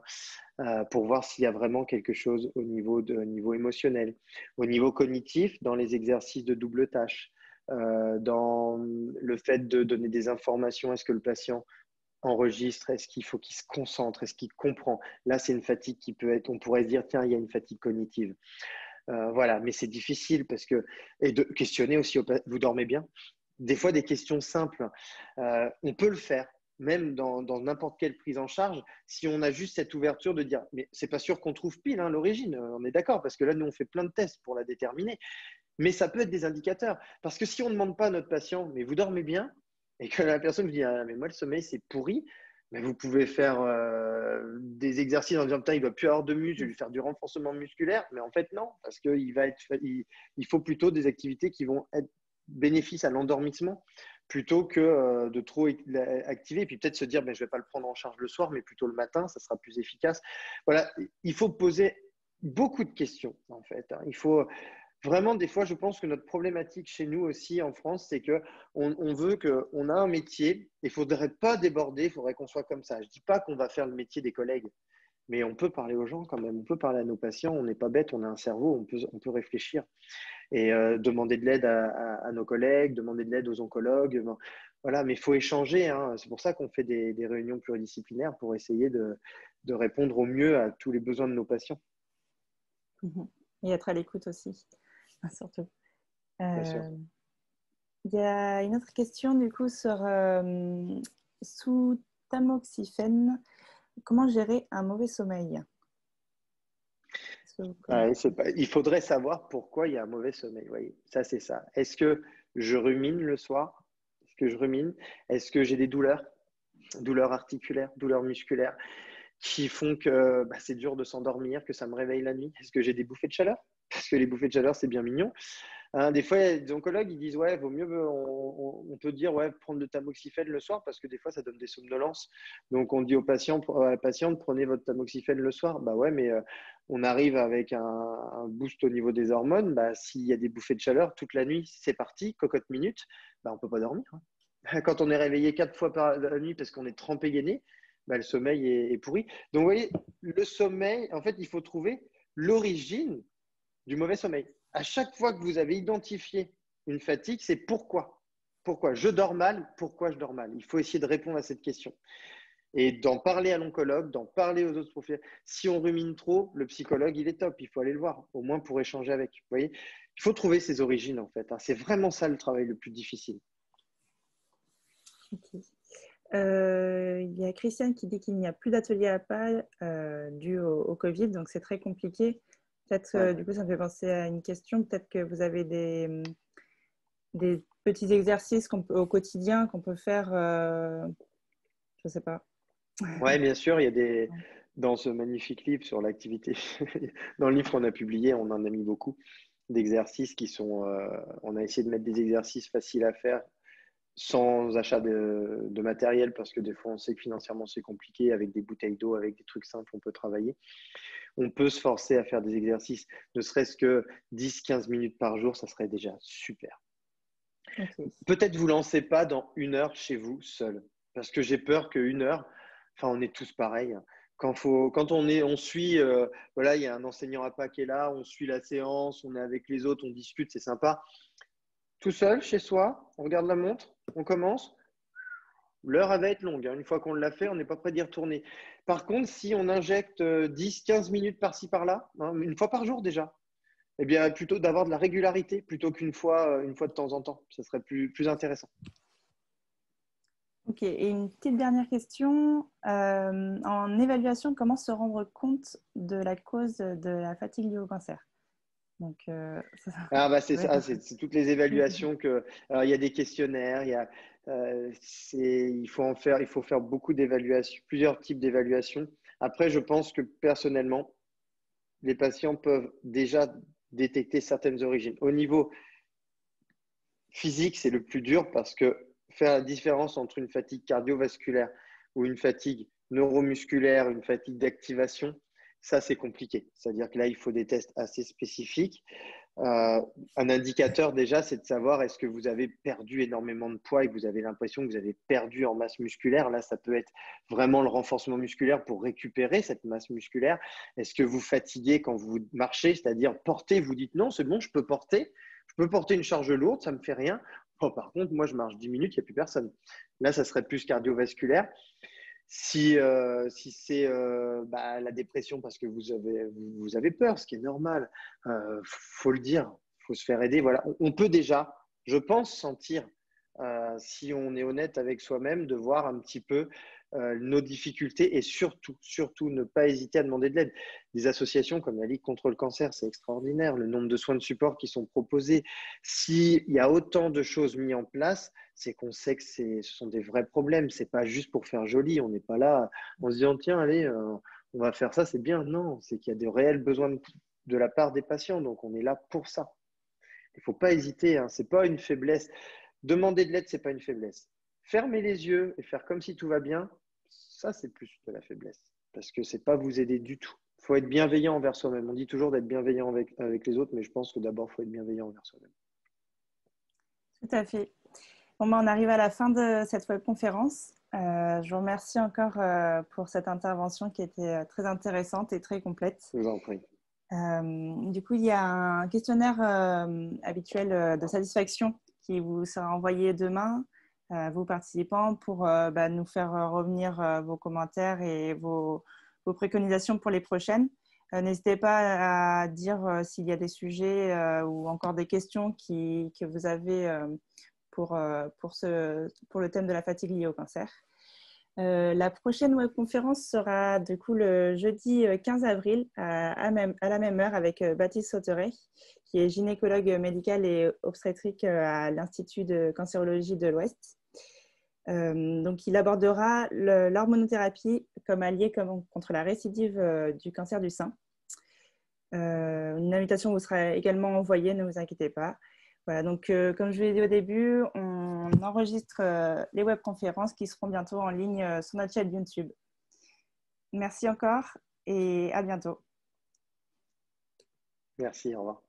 Pour voir s'il y a vraiment quelque chose au niveau émotionnel. Au niveau cognitif, dans les exercices de double tâche, dans le fait de donner des informations, est-ce que le patient enregistre? Est-ce qu'il faut qu'il se concentre? Est-ce qu'il comprend? Là, c'est une fatigue qui peut être, on pourrait se dire, tiens, il y a une fatigue cognitive. Voilà, mais c'est difficile parce que, et de questionner aussi, vous dormez bien? Des fois, des questions simples, on peut le faire, même dans n'importe quelle prise en charge, si on a juste cette ouverture de dire, mais c'est pas sûr qu'on trouve pile hein, l'origine, on est d'accord, parce que là, nous, on fait plein de tests pour la déterminer, mais ça peut être des indicateurs. Parce que si on ne demande pas à notre patient, mais vous dormez bien, et que la personne vous dit, ah, mais moi, le sommeil, c'est pourri, mais vous pouvez faire des exercices en disant, putain, il ne doit plus avoir de muscles, je vais lui faire du renforcement musculaire, mais en fait, non, parce qu'il il faut plutôt des activités qui vont être bénéfice à l'endormissement plutôt que de trop activer et puis peut-être se dire ben, je ne vais pas le prendre en charge le soir mais plutôt le matin, ça sera plus efficace. Voilà, il faut poser beaucoup de questions en fait. Il faut Vraiment, des fois, je pense que notre problématique chez nous aussi en France, c'est que on veut qu'on a un métier, il ne faudrait pas déborder, il faudrait qu'on soit comme ça. Je ne dis pas qu'on va faire le métier des collègues, mais on peut parler aux gens quand même, on peut parler à nos patients, on n'est pas bête, on a un cerveau, on peut réfléchir et demander de l'aide à nos collègues, demander de l'aide aux oncologues. Bon, voilà, mais il faut échanger, hein. C'est pour ça qu'on fait des réunions pluridisciplinaires pour essayer de répondre au mieux à tous les besoins de nos patients. Et être à l'écoute aussi, surtout. Bien sûr. Il y a une autre question du coup sur sous tamoxifène. Comment gérer un mauvais sommeil? Ouais, il faudrait savoir pourquoi il y a un mauvais sommeil. Voyez. Ça, c'est ça. Est-ce que je rumine le soir? Est-ce que je rumine? Est-ce que j'ai des douleurs? Douleurs articulaires, douleurs musculaires qui font que c'est dur de s'endormir, que ça me réveille la nuit? Est-ce que j'ai des bouffées de chaleur? Parce que les bouffées de chaleur, c'est bien mignon. Hein, des fois, il y a des oncologues, ils disent ouais, vaut mieux, on peut dire ouais, prendre de tamoxifène le soir parce que des fois, ça donne des somnolences. Donc, on dit aux patients, à la patiente, prenez votre tamoxifène le soir. Bah ouais, mais on arrive avec un boost au niveau des hormones. Bah, s'il y a des bouffées de chaleur toute la nuit, c'est parti, cocotte minute, on ne peut pas dormir. Hein. Quand on est réveillé 4 fois par la nuit parce qu'on est trempé gainé, le sommeil est pourri. Donc, vous voyez, le sommeil, en fait, il faut trouver l'origine du mauvais sommeil. À chaque fois que vous avez identifié une fatigue, c'est pourquoi. Pourquoi je dors mal? Pourquoi je dors mal? Il faut essayer de répondre à cette question. Et d'en parler à l'oncologue, d'en parler aux autres profils. Si on rumine trop, le psychologue, il est top. Il faut aller le voir, au moins pour échanger avec. Vous voyez, il faut trouver ses origines, en fait. C'est vraiment ça le travail le plus difficile. Okay. Il y a Christiane qui dit qu'il n'y a plus d'atelier à pas dû au Covid, donc c'est très compliqué. Peut-être, du coup, ça me fait penser à une question. Peut-être que vous avez des petits exercices au quotidien qu'on peut faire, je ne sais pas. Oui, bien sûr, il y a dans ce magnifique livre sur l'activité, dans le livre qu'on a publié, on en a mis beaucoup d'exercices qui sont, on a essayé de mettre des exercices faciles à faire sans achat de matériel parce que des fois on sait que financièrement c'est compliqué, avec des bouteilles d'eau, avec des trucs simples, on peut travailler. On peut se forcer à faire des exercices, ne serait-ce que 10-15 minutes par jour, ça serait déjà super. Okay. Peut-être vous lancez pas dans 1 heure chez vous seul, parce que j'ai peur qu'1 heure, on est tous pareils. Quand on suit, voilà, il y a un enseignant à pas qui est là, on suit la séance, on est avec les autres, on discute, c'est sympa. Tout seul, chez soi, on regarde la montre, on commence. L'heure va être longue. Hein. Une fois qu'on l'a fait, on n'est pas prêt d'y retourner. Par contre, si on injecte 10-15 minutes par-ci, par-là, hein, 1 fois par jour déjà, eh bien, plutôt d'avoir de la régularité plutôt qu'une fois de temps en temps. Ça serait plus intéressant. Ok. Et une petite dernière question. En évaluation, comment se rendre compte de la cause de la fatigue liée au cancer? Donc, c'est ça, c'est toutes les évaluations que. Alors, il y a des questionnaires, il faut faire beaucoup d'évaluations, plusieurs types d'évaluations. Après, je pense que personnellement, les patients peuvent déjà détecter certaines origines. Au niveau physique, c'est le plus dur parce que faire la différence entre une fatigue cardiovasculaire ou une fatigue neuromusculaire, une fatigue d'activation, ça, c'est compliqué. C'est-à-dire que là, il faut des tests assez spécifiques. Un indicateur, déjà, c'est de savoir est-ce que vous avez perdu énormément de poids et que vous avez l'impression que vous avez perdu en masse musculaire. Là, ça peut être vraiment le renforcement musculaire pour récupérer cette masse musculaire. Est-ce que vous fatiguez quand vous marchez, c'est-à-dire porter, vous dites non, c'est bon, je peux porter une charge lourde, ça ne me fait rien. Oh, par contre, moi, je marche 10 minutes, il n'y a plus personne. Là, ça serait plus cardiovasculaire. Si c'est la dépression parce que vous avez peur, ce qui est normal, faut le dire, faut se faire aider. Voilà, on peut déjà, je pense, sentir, si on est honnête avec soi-même, de voir un petit peu nos difficultés et surtout ne pas hésiter à demander de l'aide. Des associations comme la Ligue contre le cancer, c'est extraordinaire, le nombre de soins de support qui sont proposés. S'il y a autant de choses mises en place, c'est qu'on sait que ce sont des vrais problèmes. C'est pas juste pour faire joli. On n'est pas là en se disant tiens, allez, on va faire ça, c'est bien. Non, c'est qu'il y a de réels besoins de la part des patients. Donc, on est là pour ça. Il ne faut pas hésiter. Hein. Ce n'est pas une faiblesse. Demander de l'aide, ce n'est pas une faiblesse. Fermer les yeux et faire comme si tout va bien, ça, c'est plus de la faiblesse. Parce que ce n'est pas vous aider du tout. faut être bienveillant envers soi-même. On dit toujours d'être bienveillant avec les autres, mais je pense que d'abord, il faut être bienveillant envers soi-même. Tout à fait. Bon, on arrive à la fin de cette webconférence. Je vous remercie encore pour cette intervention qui était très intéressante et très complète. Je vous en prie. Du coup, il y a un questionnaire habituel de satisfaction qui vous sera envoyé demain, vos participants, pour nous faire revenir vos commentaires et vos préconisations pour les prochaines. N'hésitez pas à dire s'il y a des sujets ou encore des questions que vous avez pour le thème de la fatigue liée au cancer. La prochaine webconférence sera du coup le jeudi 15 avril à la même heure avec Baptiste Sauterey, qui est gynécologue médical et obstétrique à l'Institut de cancérologie de l'Ouest. Donc, il abordera l'hormonothérapie comme allié contre la récidive du cancer du sein. Une invitation vous sera également envoyée, ne vous inquiétez pas. Voilà, donc comme je vous l'ai dit au début, on enregistre les webconférences qui seront bientôt en ligne sur notre chaîne YouTube. Merci encore et à bientôt. Merci, au revoir.